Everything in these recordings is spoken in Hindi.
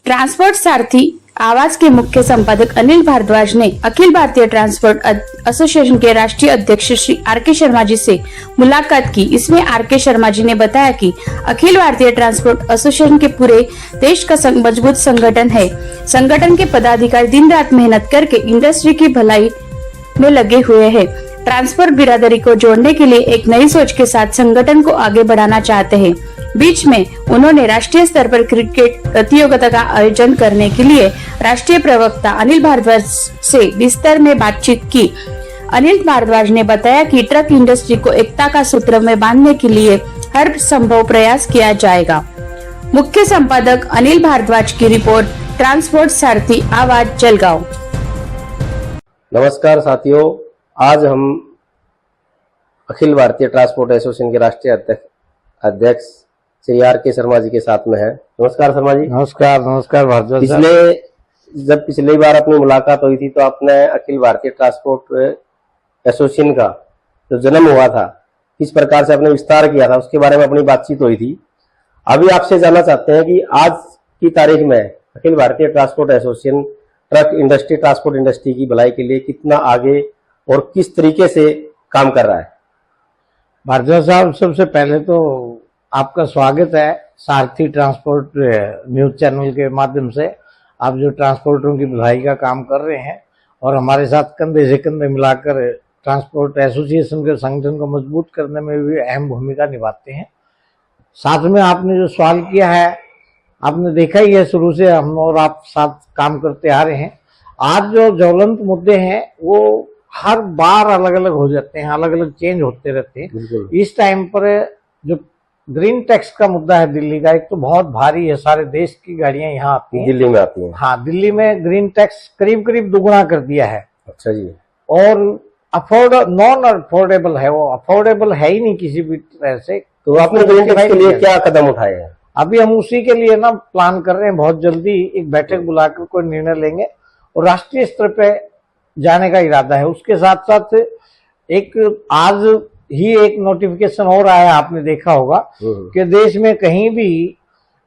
ट्रांसपोर्ट सारथी आवाज के मुख्य संपादक अनिल भारद्वाज ने अखिल भारतीय ट्रांसपोर्ट एसोसिएशन के राष्ट्रीय अध्यक्ष श्री आर.के. शर्मा जी से मुलाकात की। इसमें आर.के. शर्मा जी ने बताया कि अखिल भारतीय ट्रांसपोर्ट एसोसिएशन के पूरे देश का मजबूत संगठन है। संगठन के पदाधिकारी दिन रात मेहनत करके इंडस्ट्री की भलाई में लगे हुए हैं। ट्रांसपोर्ट बिरादरी को जोड़ने के लिए एक नई सोच के साथ संगठन को आगे बढ़ाना चाहते हैं। बीच में उन्होंने राष्ट्रीय स्तर पर क्रिकेट प्रतियोगिता का आयोजन करने के लिए राष्ट्रीय प्रवक्ता अनिल भारद्वाज से विस्तार में बातचीत की। अनिल भारद्वाज ने बताया कि ट्रक इंडस्ट्री को एकता का सूत्र में बांधने के लिए हर संभव प्रयास किया जाएगा। मुख्य संपादक अनिल भारद्वाज की रिपोर्ट, ट्रांसपोर्ट सारथी आवाज, जलगांव। नमस्कार साथियों, आज हम अखिल भारतीय ट्रांसपोर्ट एसोसिएशन के राष्ट्रीय अध्यक्ष श्री आर.के. शर्मा जी के साथ में है। नमस्कार शर्मा जी। नमस्कार भारद्वाज। पिछली बार अपनी मुलाकात हुई थी तो आपने अखिल भारतीय ट्रांसपोर्ट एसोसिएशन का जो जन्म हुआ था, किस प्रकार से आपने विस्तार किया था, उसके बारे में अपनी बातचीत हुई थी। अभी आपसे जानना चाहते हैं कि आज की तारीख में Akhil Bharatiya transport association transport industry की भलाई के लिए कितना आगे और किस तरीके से काम कर रहा है। भारद्वाज साहब, सबसे पहले तो आपका स्वागत है सारथी ट्रांसपोर्ट न्यूज चैनल के माध्यम से। आप जो ट्रांसपोर्टरों की भलाई का काम कर रहे हैं और हमारे साथ कंधे से कंधे मिलाकर ट्रांसपोर्ट एसोसिएशन के संगठन को मजबूत करने में भी अहम भूमिका निभाते हैं। साथ में आपने जो सवाल किया है, आपने देखा ही है, शुरू से हम और आप साथ काम करते आ रहे हैं। आज जो ज्वलंत मुद्दे हैं वो हर बार अलग अलग हो जाते हैं, अलग अलग चेंज होते रहते हैं। इस टाइम पर जो ग्रीन टैक्स का मुद्दा है दिल्ली का, एक तो बहुत भारी है, सारे देश की गाड़ियां यहाँ आती हैं, दिल्ली में आती हैं। हाँ, दिल्ली में ग्रीन टैक्स करीब करीब दुगुना कर दिया है। अच्छा जी। और नॉन अफोर्डेबल है, वो अफोर्डेबल है ही नहीं किसी भी तरह से। तो आपने ग्रीन टैक्स के लिए क्या कदम उठाए हैं? अभी हम उसी के लिए ना प्लान कर रहे हैं, बहुत जल्दी एक बैठक बुलाकर कोई निर्णय लेंगे और राष्ट्रीय स्तर पे जाने का इरादा है। उसके साथ साथ एक आज ही एक नोटिफिकेशन हो रहा है, आपने देखा होगा कि देश में कहीं भी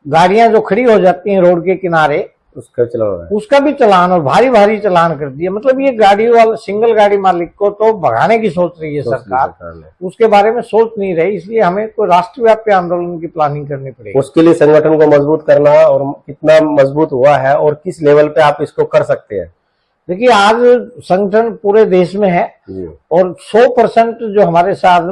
गाड़ियां जो खड़ी हो जाती हैं रोड के किनारे, उसका भी चालान, और भारी भारी चालान कर दिया। मतलब ये गाड़ी वाला सिंगल गाड़ी मालिक को तो भगाने की सोच रही है सरकार, उसके बारे में सोच नहीं रही। इसलिए हमें कोई राष्ट्रव्यापी आंदोलन की प्लानिंग करनी पड़ेगी। उसके लिए संगठन को मजबूत करना, और कितना मजबूत हुआ है और किस लेवल पे आप इसको कर सकते हैं। देखिए, आज संगठन पूरे देश में है और 100% जो हमारे साथ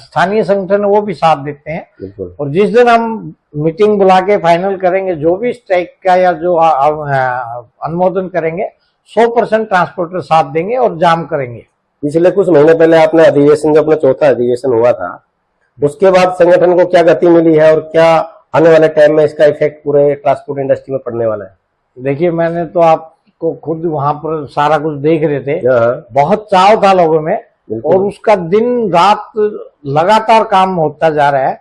स्थानीय संगठन है वो भी साथ देते हैं। और जिस दिन हम मीटिंग बुला के फाइनल करेंगे, जो भी स्ट्राइक का या जो अनुमोदन करेंगे, 100% ट्रांसपोर्टर साथ देंगे और जाम करेंगे। पिछले कुछ महीने पहले आपने अधिवेशन, जो अपना चौथा अधिवेशन हुआ था, उसके बाद संगठन को क्या गति मिली है और क्या आने वाले टाइम में इसका इफेक्ट पूरे ट्रांसपोर्ट इंडस्ट्री में पड़ने वाला है? देखिए, मैंने तो आपको खुद वहां पर सारा कुछ देख रहे थे, बहुत चाव था लोगों में, और उसका दिन रात लगातार काम होता जा रहा है।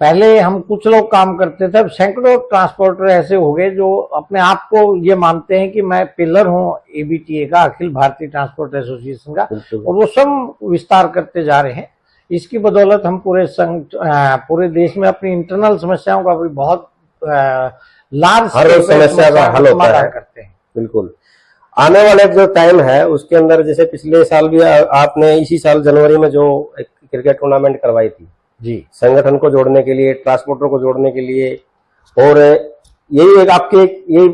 पहले हम कुछ लोग काम करते थे, अब सैकड़ों ट्रांसपोर्टर ऐसे हो गए जो अपने आप को ये मानते हैं कि मैं पिलर हूँ एबीटीए का, अखिल भारतीय ट्रांसपोर्ट एसोसिएशन का, और वो सब विस्तार करते जा रहे हैं। इसकी बदौलत हम पूरे देश में अपनी इंटरनल समस्याओं का भी बहुत लार्ज समस्या का हल होता है करते हैं। बिल्कुल। आने वाले जो टाइम है उसके अंदर, जैसे पिछले साल भी आपने इसी साल जनवरी में जो एक क्रिकेट टूर्नामेंट करवाई थी जी, संगठन को जोड़ने के लिए, ट्रांसपोर्टर को जोड़ने के लिए, और यही एक आपके यही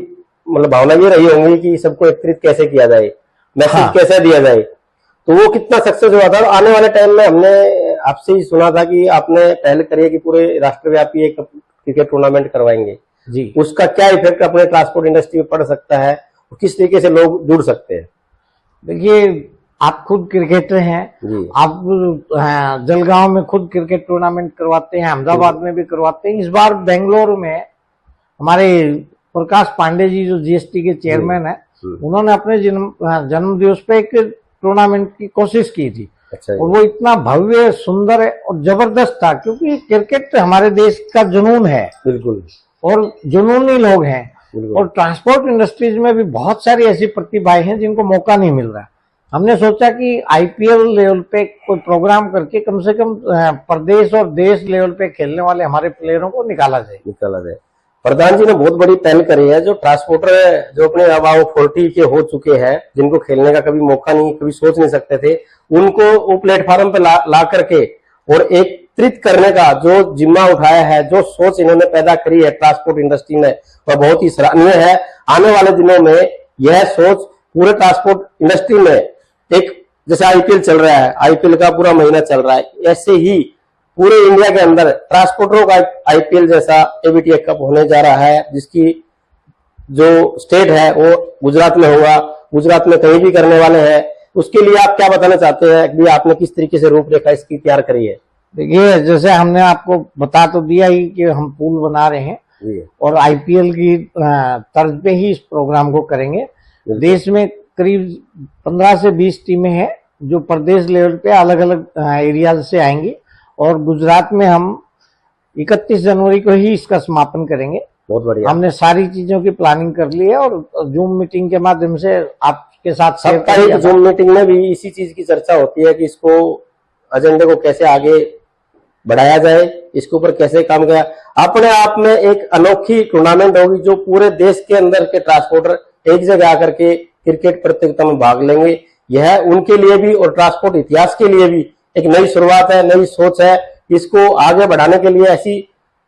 मतलब भावना ये रही होंगी कि सबको एकत्रित कैसे किया जाए, मैसेज कैसे दिया जाए, तो वो कितना सक्सेस हुआ था। आने वाले टाइम में हमने आपसे ही सुना था कि आपने पहले करिए कि पूरे राष्ट्रव्यापी एक क्रिकेट टूर्नामेंट करवाएंगे जी। उसका क्या इफेक्ट अपने ट्रांसपोर्ट इंडस्ट्री में पड़ सकता है और किस तरीके से लोग जुड़ सकते हैं? देखिए, आप खुद क्रिकेटर हैं, आप जलगांव में खुद क्रिकेट टूर्नामेंट करवाते हैं, अहमदाबाद में भी करवाते हैं। इस बार बेंगलोर में हमारे प्रकाश पांडे जी जो जीएसटी के चेयरमैन है, उन्होंने अपने जन्म दिवस पे एक टूर्नामेंट की कोशिश की थी। अच्छा। और वो इतना भव्य, सुंदर और जबरदस्त था, क्योंकि क्रिकेट हमारे देश का जुनून है। बिल्कुल। और जुनूनी लोग हैं, और ट्रांसपोर्ट इंडस्ट्रीज में भी बहुत सारी ऐसी प्रतिभाएं हैं जिनको मौका नहीं मिल रहा। हमने सोचा कि आईपीएल लेवल पे कोई प्रोग्राम करके कम से कम प्रदेश और देश लेवल पे खेलने वाले हमारे प्लेयरों को निकाला जाए। प्रधान जी ने बहुत बड़ी पहल करी है। जो ट्रांसपोर्टर जो अपने अब 40 के हो चुके हैं, जिनको खेलने का कभी मौका नहीं, कभी सोच नहीं सकते थे, उनको वो प्लेटफॉर्म पे ला करके और एकत्रित करने का जो जिम्मा उठाया है, जो सोच इन्होंने पैदा करी है ट्रांसपोर्ट इंडस्ट्री में, वह बहुत ही सराहनीय है। आने वाले दिनों में यह सोच पूरे ट्रांसपोर्ट इंडस्ट्री में, एक जैसे आईपीएल चल रहा है, आईपीएल का पूरा महीना चल रहा है, ऐसे ही पूरे इंडिया के अंदर ट्रांसपोर्टरों का आईपीएल जैसा एबीटीए कप होने जा रहा है, जिसकी जो स्टेट है वो गुजरात में होगा। गुजरात में कहीं भी करने वाले हैं। उसके लिए आप क्या बताना चाहते हैं कि आपने किस तरीके से रूपरेखा इसकी तैयार करी है? देखिए, जैसे हमने आपको बता तो दिया ही कि हम पूल बना रहे हैं और आईपीएल की तर्ज पे ही इस प्रोग्राम को करेंगे। देश में करीब 15 से 20 टीमें हैं जो प्रदेश लेवल पे अलग अलग एरिया से आएंगी और गुजरात में हम 31 जनवरी को ही इसका समापन करेंगे। बहुत बढ़िया। हमने सारी चीजों की प्लानिंग कर ली है और जूम मीटिंग के माध्यम से आपके साथ साप्ताहिक जूम मीटिंग में भी इसी चीज की चर्चा होती है कि इसको एजेंडे को कैसे आगे बढ़ाया जाए, इसके ऊपर कैसे काम किया। अपने आप में एक अनोखी टूर्नामेंट होगी जो पूरे देश के अंदर के ट्रांसपोर्टर एक जगह आकर के क्रिकेट प्रतियोगिता में भाग लेंगे। यह उनके लिए भी और ट्रांसपोर्ट इतिहास के लिए भी एक नई शुरुआत है, नई सोच है। इसको आगे बढ़ाने के लिए ऐसी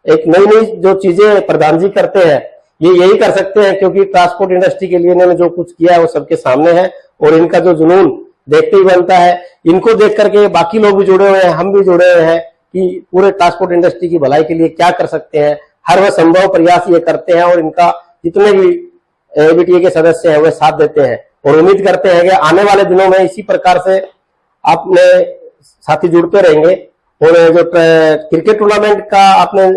एक नई नई जो चीजें प्रधान जी करते हैं, ये यही कर सकते हैं, क्योंकि ट्रांसपोर्ट इंडस्ट्री के लिए इन्होंने जो कुछ किया है वो सबके सामने है और इनका जो जुनून देखते ही बनता है। इनको देख करके बाकी लोग भी जुड़े हुए हैं, हम भी जुड़े हुए हैं कि पूरे ट्रांसपोर्ट इंडस्ट्री की भलाई के लिए क्या कर सकते हैं। हर वह संभव प्रयास ये करते हैं और इनका जितने भी एबीटीए के सदस्य हैं वे साथ देते हैं और उम्मीद करते हैं कि आने वाले दिनों में इसी प्रकार से अपने साथी जुड़ते रहेंगे। और जो क्रिकेट टूर्नामेंट का आपने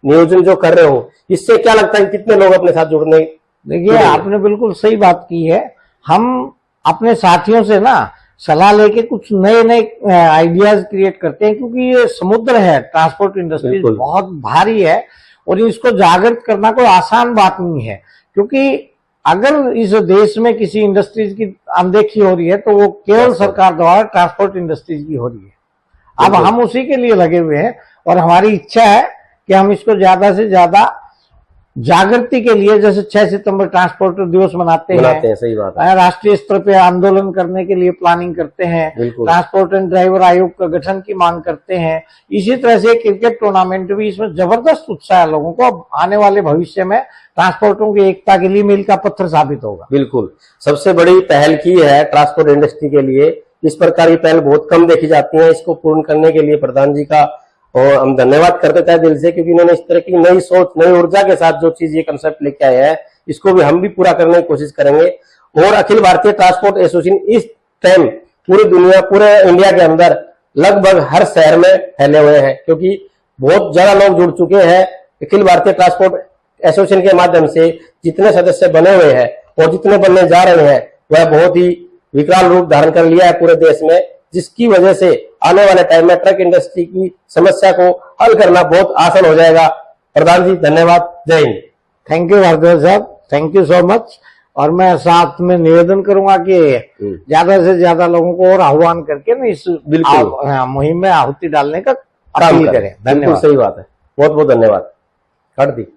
नियोजन जो कर रहे हो, इससे क्या लगता है कितने लोग अपने साथ जुड़ने? देखिए, आपने बिल्कुल सही बात की है। हम अपने साथियों से ना सलाह लेके कुछ नए नए आइडियाज क्रिएट करते हैं, क्योंकि ये समुद्र है, ट्रांसपोर्ट इंडस्ट्री बहुत भारी है और इसको जागृत करना कोई आसान बात नहीं है। क्योंकि अगर इस देश में किसी इंडस्ट्रीज की अनदेखी हो रही है तो वो केवल सरकार द्वारा ट्रांसपोर्ट इंडस्ट्रीज की हो रही है। अब हम उसी के लिए लगे हुए हैं और हमारी इच्छा है कि हम इसको ज्यादा से ज्यादा जागृति के लिए, जैसे 6 सितंबर ट्रांसपोर्टर दिवस मनाते हैं, सही बात है, राष्ट्रीय स्तर पे आंदोलन करने के लिए प्लानिंग करते हैं, ट्रांसपोर्ट एंड ड्राइवर आयोग का गठन की मांग करते हैं। इसी तरह से क्रिकेट टूर्नामेंट भी, इसमें जबरदस्त उत्साह है लोगों को। अब आने वाले भविष्य में ट्रांसपोर्टरों की एकता के लिए मील का पत्थर साबित होगा। बिल्कुल, सबसे बड़ी पहल की है ट्रांसपोर्ट इंडस्ट्री के लिए। इस प्रकार की पहल बहुत कम देखी जाती है। इसको पूर्ण करने के लिए प्रधान जी का और हम धन्यवाद करते हैं दिल से, क्योंकि इन्होंने इस तरह की नई सोच, नई ऊर्जा के साथ जो चीज ये कंसेप्ट लेके आए हैं, इसको भी हम भी पूरा करने की कोशिश करेंगे। और अखिल भारतीय ट्रांसपोर्ट एसोसिएशन इस टाइम पूरी दुनिया, पूरे इंडिया के अंदर लगभग हर शहर में फैले हुए हैं, क्योंकि बहुत ज्यादा लोग जुड़ चुके हैं। अखिल भारतीय ट्रांसपोर्ट एसोसिएशन के माध्यम से जितने सदस्य बने हुए हैं और जितने बनने जा रहे हैं, वह बहुत ही विकराल रूप धारण कर लिया है पूरे देश में, जिसकी वजह से आने वाले टाइम में ट्रक इंडस्ट्री की समस्या को हल करना बहुत आसान हो जाएगा। प्रधान जी धन्यवाद, जय हिंद। थैंक यू भारद्वाज साहब, थैंक यू सो मच। और मैं साथ में निवेदन करूंगा कि ज्यादा से ज्यादा लोगों को और आह्वान करके ना इस मुहिम में आहुति डालने का अपील करें। धन्यवाद। सही बात है, बहुत बहुत धन्यवाद। कर दी।